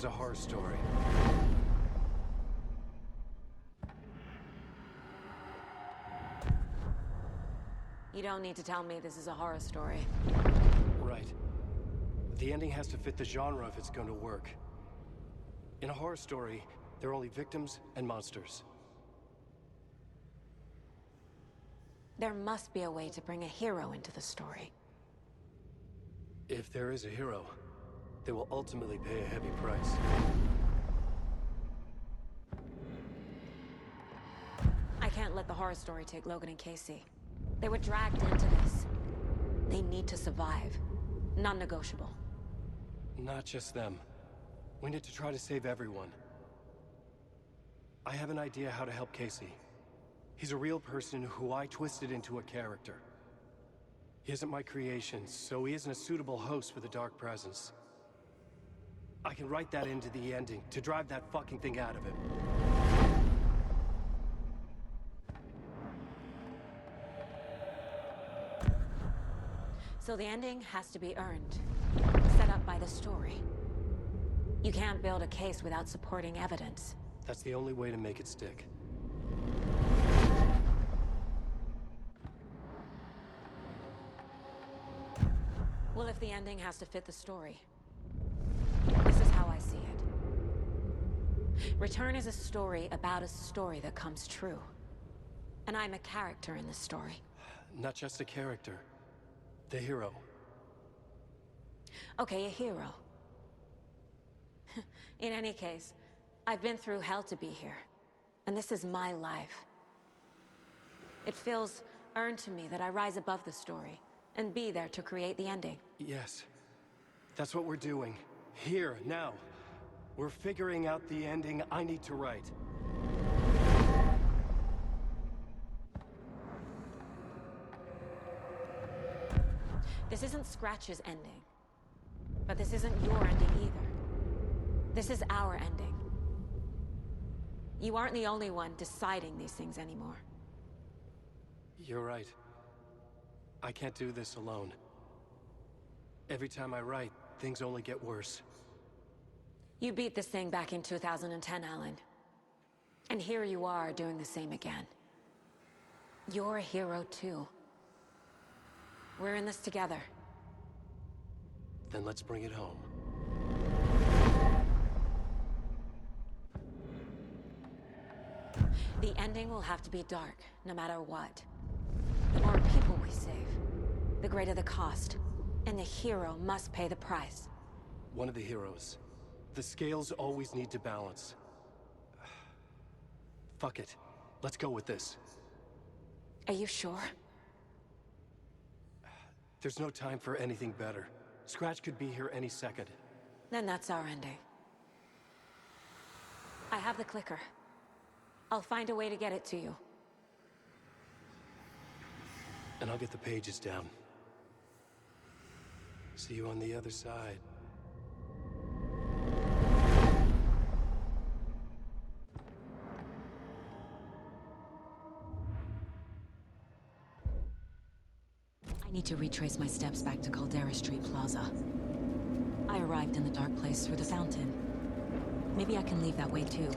It's a horror story. You don't need to tell me this is a horror story. Right. The ending has to fit the genre if it's going to work. In a horror story, there are only victims and monsters. There must be a way to bring a hero into the story. If there is a hero, they will ultimately pay a heavy price. I can't let the horror story take Logan and Casey. They were dragged into this. They need to survive. Non-negotiable. Not just them. We need to try to save everyone. I have an idea how to help Casey. He's a real person who I twisted into a character. He isn't my creation, so he isn't a suitable host for the Dark Presence. I can write that into the ending to drive that fucking thing out of him. So the ending has to be earned. Set up by the story. You can't build a case without supporting evidence. That's the only way to make it stick. Well, if the ending has to fit the story, this is how I see it. Return is a story about a story that comes true. And I'm a character in this story. Not just a character. The hero. Okay, a hero. In any case, I've been through hell to be here. And this is my life. It feels earned to me that I rise above the story and be there to create the ending. Yes. That's what we're doing. Here, now. We're figuring out the ending I need to write. This isn't Scratch's ending. But this isn't your ending either. This is our ending. You aren't the only one deciding these things anymore. You're right. I can't do this alone. Every time I write, things only get worse. You beat this thing back in 2010, Alan. And here you are doing the same again. You're a hero too. We're in this together. Then let's bring it home. The ending will have to be dark, no matter what. The more people we save, the greater the cost. And the hero must pay the price. One of the heroes. The scales always need to balance. Fuck it. Let's go with this. Are you sure? There's no time for anything better. Scratch could be here any second. Then that's our ending. I have the clicker. I'll find a way to get it to you. And I'll get the pages down. See you on the other side. I need to retrace my steps back to Caldera Street Plaza. I arrived in the dark place through the fountain. Maybe I can leave that way too.